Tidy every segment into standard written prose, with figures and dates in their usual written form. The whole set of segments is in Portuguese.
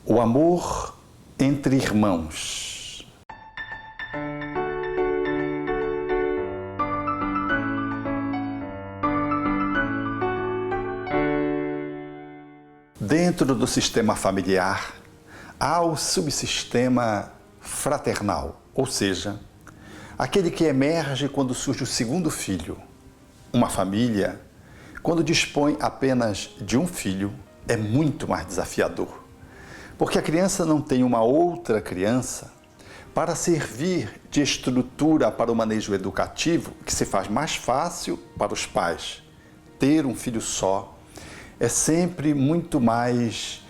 O amor entre irmãos. Dentro do sistema familiar, há o subsistema fraternal, ou seja, aquele que emerge quando surge o segundo filho. Uma família, quando dispõe apenas de um filho, é muito mais desafiador, porque a criança não tem uma outra criança para servir de estrutura para o manejo educativo, que se faz mais fácil para os pais. Ter um filho só é sempre muito mais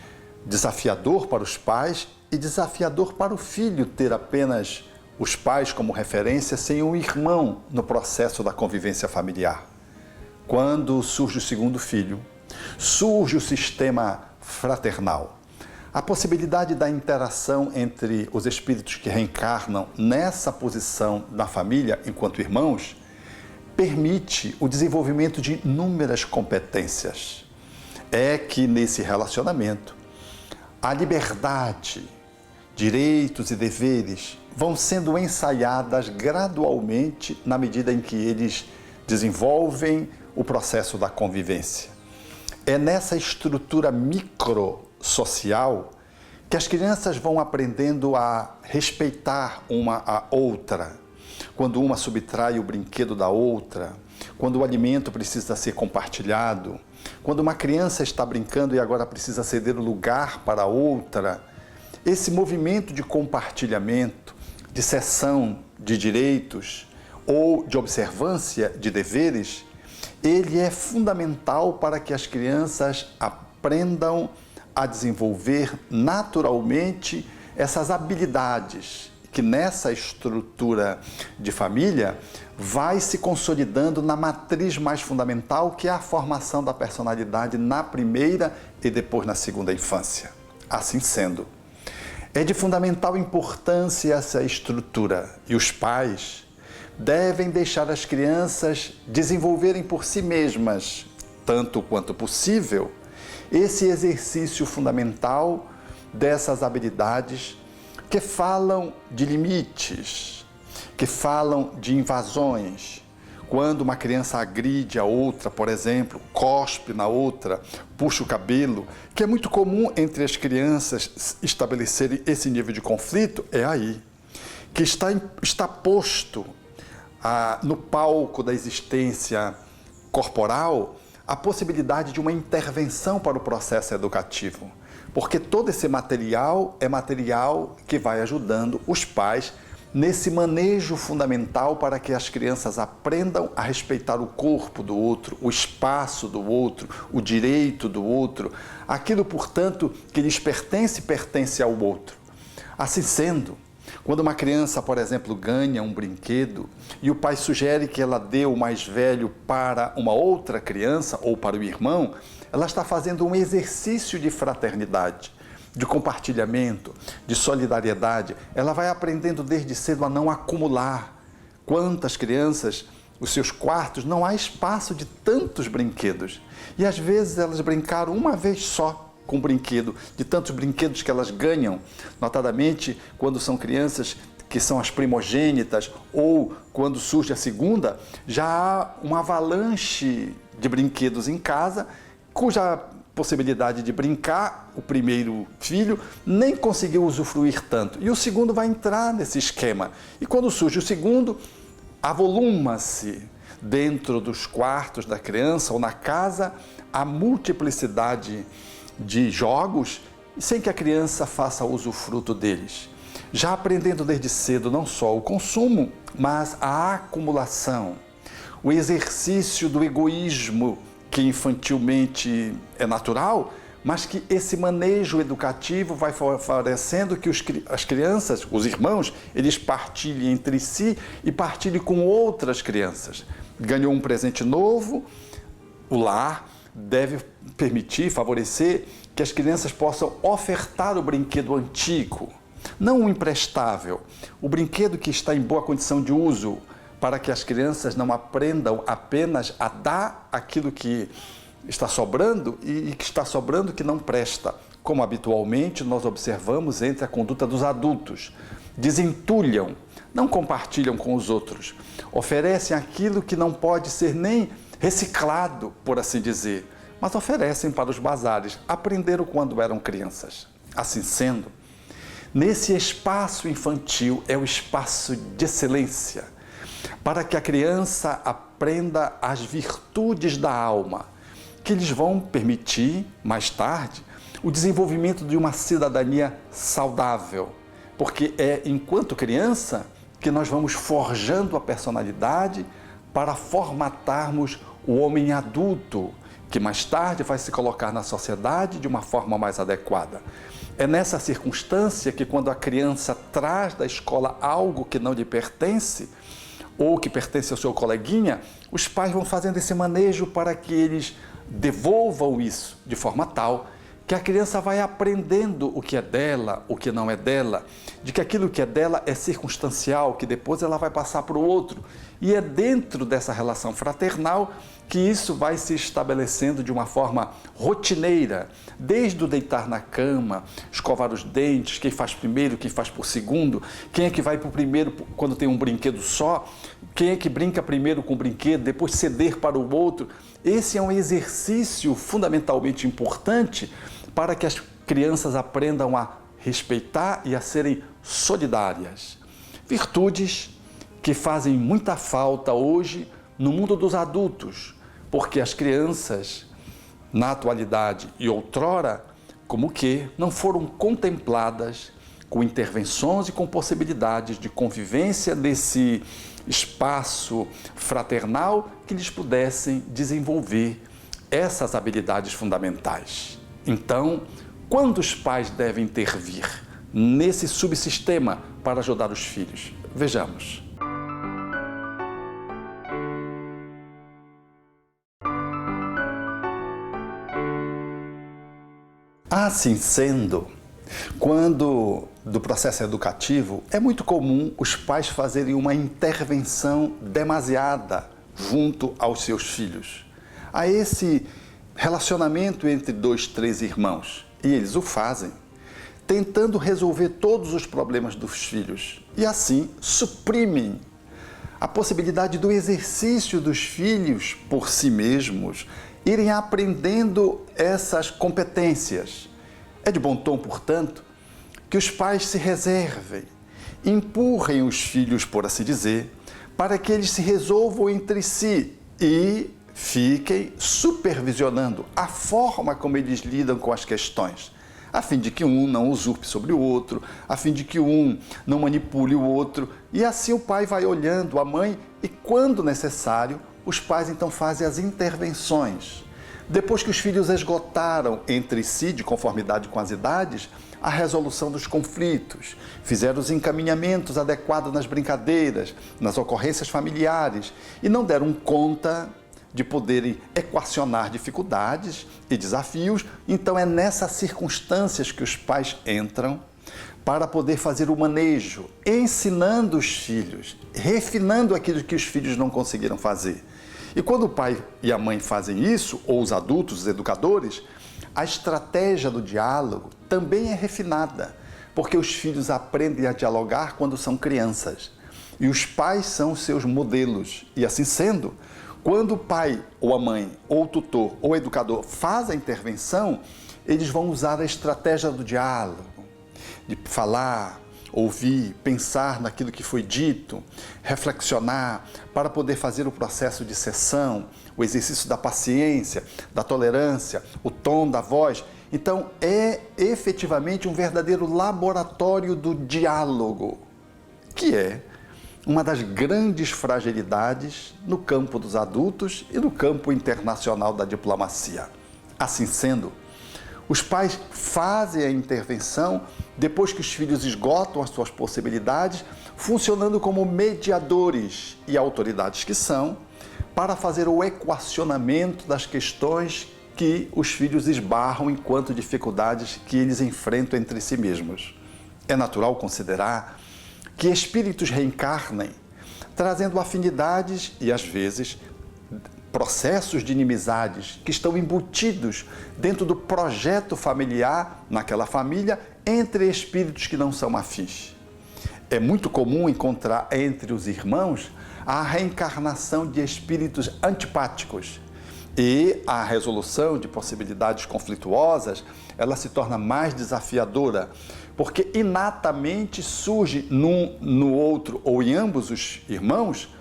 desafiador para os pais e desafiador para o filho ter apenas os pais como referência sem um irmão no processo da convivência familiar. Quando surge o segundo filho, surge o sistema fraternal. A possibilidade da interação entre os espíritos que reencarnam nessa posição da família enquanto irmãos permite o desenvolvimento de inúmeras competências. É que nesse relacionamento a liberdade, direitos e deveres vão sendo ensaiadas gradualmente na medida em que eles desenvolvem o processo da convivência. É nessa estrutura microsocial que as crianças vão aprendendo a respeitar uma a outra, quando uma subtrai o brinquedo da outra, quando o alimento precisa ser compartilhado, quando uma criança está brincando e agora precisa ceder o lugar para outra. Esse movimento de compartilhamento, de cessão de direitos ou de observância de deveres, ele é fundamental para que as crianças aprendam a desenvolver naturalmente essas habilidades que nessa estrutura de família vai se consolidando na matriz mais fundamental, que é a formação da personalidade na primeira e depois na segunda infância. Assim sendo, é de fundamental importância essa estrutura e os pais devem deixar as crianças desenvolverem por si mesmas, tanto quanto possível, esse exercício fundamental dessas habilidades que falam de limites, que falam de invasões. Quando uma criança agride a outra, por exemplo, cospe na outra, puxa o cabelo, que é muito comum entre as crianças estabelecerem esse nível de conflito, é aí que está posto no palco da existência corporal a possibilidade de uma intervenção para o processo educativo. Porque todo esse material é material que vai ajudando os pais nesse manejo fundamental para que as crianças aprendam a respeitar o corpo do outro, o espaço do outro, o direito do outro, aquilo, portanto, que lhes pertence ao outro. Assim sendo, quando uma criança, por exemplo, ganha um brinquedo e o pai sugere que ela dê o mais velho para uma outra criança ou para o irmão, ela está fazendo um exercício de fraternidade, de compartilhamento, de solidariedade. Ela vai aprendendo desde cedo a não acumular. Quantas crianças, os seus quartos, não há espaço de tantos brinquedos. E às vezes elas brincaram uma vez só com o brinquedo, de tantos brinquedos que elas ganham, notadamente quando são crianças que são as primogênitas ou quando surge a segunda, já há uma avalanche de brinquedos em casa, cuja possibilidade de brincar, o primeiro filho nem conseguiu usufruir tanto. E o segundo vai entrar nesse esquema. E quando surge o segundo, avoluma-se dentro dos quartos da criança ou na casa a multiplicidade de jogos sem que a criança faça usufruto deles. Já aprendendo desde cedo não só o consumo, mas a acumulação, o exercício do egoísmo, que infantilmente é natural, mas que esse manejo educativo vai favorecendo que as crianças, os irmãos, eles partilhem entre si e partilhem com outras crianças. Ganhou um presente novo, o lar deve permitir, favorecer que as crianças possam ofertar o brinquedo antigo, não o emprestável, o brinquedo que está em boa condição de uso, para que as crianças não aprendam apenas a dar aquilo que está sobrando e que está sobrando que não presta. como habitualmente nós observamos entre a conduta dos adultos. Desentulham, não compartilham com os outros, oferecem aquilo que não pode ser nem reciclado, por assim dizer, mas oferecem para os bazares. Aprenderam quando eram crianças. Assim sendo, nesse espaço infantil é o espaço de excelência, para que a criança aprenda as virtudes da alma, que lhes vão permitir, mais tarde, o desenvolvimento de uma cidadania saudável, porque é enquanto criança que nós vamos forjando a personalidade para formatarmos o homem adulto, que mais tarde vai se colocar na sociedade de uma forma mais adequada. É nessa circunstância que, quando a criança traz da escola algo que não lhe pertence, ou que pertence ao seu coleguinha, os pais vão fazendo esse manejo para que eles devolvam isso de forma tal que a criança vai aprendendo o que é dela, o que não é dela, de que aquilo que é dela é circunstancial, que depois ela vai passar para o outro. E é dentro dessa relação fraternal que isso vai se estabelecendo de uma forma rotineira, desde o deitar na cama, escovar os dentes, quem faz primeiro, quem faz por segundo, quem é que vai para o primeiro quando tem um brinquedo só, quem é que brinca primeiro com o brinquedo, depois ceder para o outro. Esse é um exercício fundamentalmente importante para que as crianças aprendam a respeitar e a serem solidárias. Virtudes que fazem muita falta hoje no mundo dos adultos, porque as crianças, na atualidade e outrora, como que não foram contempladas com intervenções e com possibilidades de convivência nesse espaço fraternal que lhes pudessem desenvolver essas habilidades fundamentais. Então, quando os pais devem intervir nesse subsistema para ajudar os filhos? Vejamos. Assim sendo, quando do processo educativo, é muito comum os pais fazerem uma intervenção demasiada junto aos seus filhos. Há esse relacionamento entre 2, 3 irmãos, e eles o fazem, tentando resolver todos os problemas dos filhos, e assim suprimem a possibilidade do exercício dos filhos por si mesmos, irem aprendendo essas competências. É de bom tom, portanto, que os pais se reservem, empurrem os filhos, por assim dizer, para que eles se resolvam entre si e fiquem supervisionando a forma como eles lidam com as questões, a fim de que um não usurpe sobre o outro, a fim de que um não manipule o outro, e assim o pai vai olhando a mãe e, quando necessário, os pais então fazem as intervenções. Depois que os filhos esgotaram entre si, de conformidade com as idades, a resolução dos conflitos, fizeram os encaminhamentos adequados nas brincadeiras, nas ocorrências familiares e não deram conta de poderem equacionar dificuldades e desafios, então é nessas circunstâncias que os pais entram para poder fazer o manejo, ensinando os filhos, refinando aquilo que os filhos não conseguiram fazer. E quando o pai e a mãe fazem isso, ou os adultos, os educadores, a estratégia do diálogo também é refinada, porque os filhos aprendem a dialogar quando são crianças. E os pais são os seus modelos. E assim sendo, quando o pai, ou a mãe, ou o tutor, ou o educador faz a intervenção, eles vão usar a estratégia do diálogo, de falar, ouvir, pensar naquilo que foi dito, reflexionar, para poder fazer o processo de cessão, o exercício da paciência, da tolerância, o tom da voz. Então, é efetivamente um verdadeiro laboratório do diálogo, que é uma das grandes fragilidades no campo dos adultos e no campo internacional da diplomacia. Assim sendo, os pais fazem a intervenção depois que os filhos esgotam as suas possibilidades, funcionando como mediadores e autoridades que são, para fazer o equacionamento das questões que os filhos esbarram enquanto dificuldades que eles enfrentam entre si mesmos. É natural considerar que espíritos reencarnem, trazendo afinidades e, às vezes, processos de inimizades que estão embutidos dentro do projeto familiar, naquela família, entre espíritos que não são afins. É muito comum encontrar entre os irmãos a reencarnação de espíritos antipáticos e a resolução de possibilidades conflituosas, ela se torna mais desafiadora, porque inatamente surge no outro ou em ambos os irmãos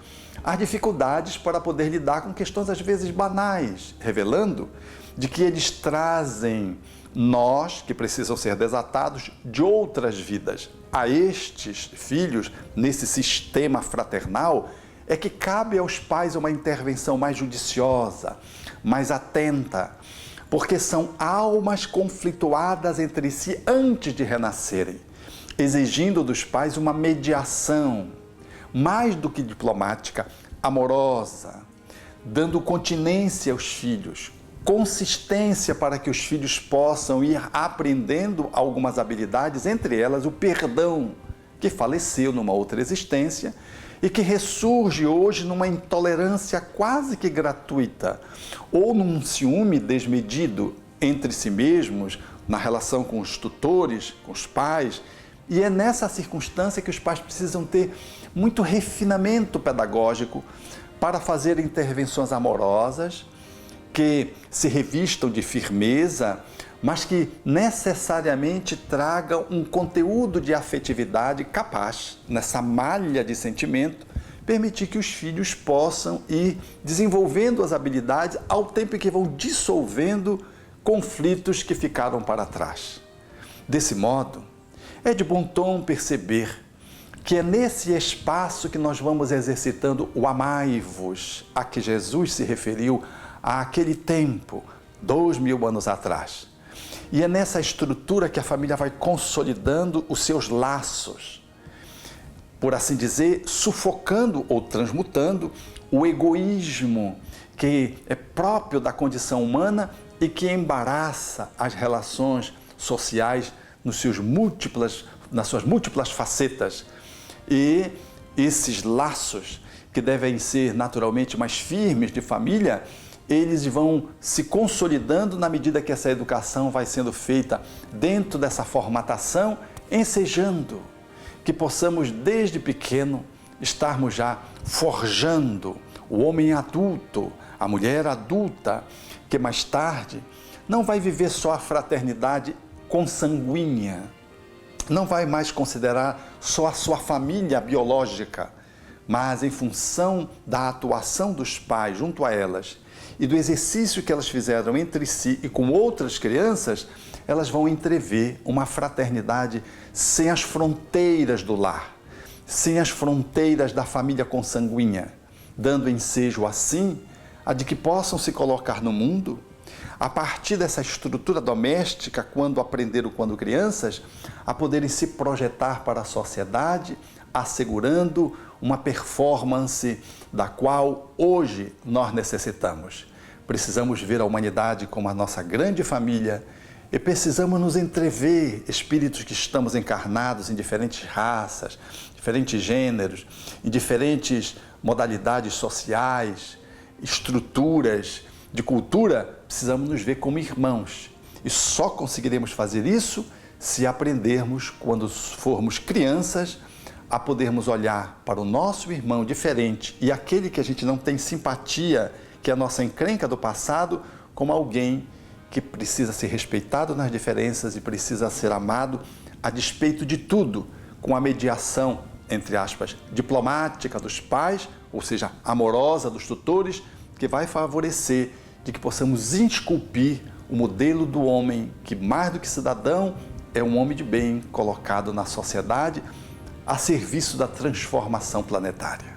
as dificuldades para poder lidar com questões às vezes banais, revelando de que eles trazem nós que precisam ser desatados de outras vidas. A estes filhos, nesse sistema fraternal, é que cabe aos pais uma intervenção mais judiciosa, mais atenta, porque são almas conflituadas entre si antes de renascerem, exigindo dos pais uma mediação, mais do que diplomática, amorosa, dando continência aos filhos, consistência para que os filhos possam ir aprendendo algumas habilidades, entre elas o perdão, que faleceu numa outra existência e que ressurge hoje numa intolerância quase que gratuita ou num ciúme desmedido entre si mesmos, na relação com os tutores, com os pais. E é nessa circunstância que os pais precisam ter muito refinamento pedagógico para fazer intervenções amorosas que se revistam de firmeza, mas que necessariamente tragam um conteúdo de afetividade capaz, nessa malha de sentimento, permitir que os filhos possam ir desenvolvendo as habilidades ao tempo que vão dissolvendo conflitos que ficaram para trás. Desse modo, é de bom tom perceber que é nesse espaço que nós vamos exercitando o amai-vos, a que Jesus se referiu àquele tempo, 2000 anos atrás. E é nessa estrutura que a família vai consolidando os seus laços, por assim dizer, sufocando ou transmutando o egoísmo que é próprio da condição humana e que embaraça as relações sociais nas suas múltiplas facetas. E esses laços, que devem ser naturalmente mais firmes de família, eles vão se consolidando na medida que essa educação vai sendo feita dentro dessa formatação, ensejando que possamos desde pequeno estarmos já forjando o homem adulto, a mulher adulta, que mais tarde não vai viver só a fraternidade consanguínea, não vai mais considerar só a sua família biológica, mas em função da atuação dos pais junto a elas e do exercício que elas fizeram entre si e com outras crianças, elas vão entrever uma fraternidade sem as fronteiras do lar, sem as fronteiras da família consanguínea, dando ensejo assim a de que possam se colocar no mundo, a partir dessa estrutura doméstica, quando aprenderam quando crianças, a poderem se projetar para a sociedade, assegurando uma performance da qual hoje nós necessitamos. Precisamos ver a humanidade como a nossa grande família e precisamos nos entrever, espíritos que estamos encarnados em diferentes raças, diferentes gêneros, em diferentes modalidades sociais, estruturas de cultura, precisamos nos ver como irmãos. E só conseguiremos fazer isso se aprendermos, quando formos crianças, a podermos olhar para o nosso irmão diferente e aquele que a gente não tem simpatia, que é a nossa encrenca do passado, como alguém que precisa ser respeitado nas diferenças e precisa ser amado a despeito de tudo, com a mediação, entre aspas, diplomática dos pais, ou seja, amorosa dos tutores, que vai favorecer de que possamos esculpir o modelo do homem que, mais do que cidadão, é um homem de bem colocado na sociedade a serviço da transformação planetária.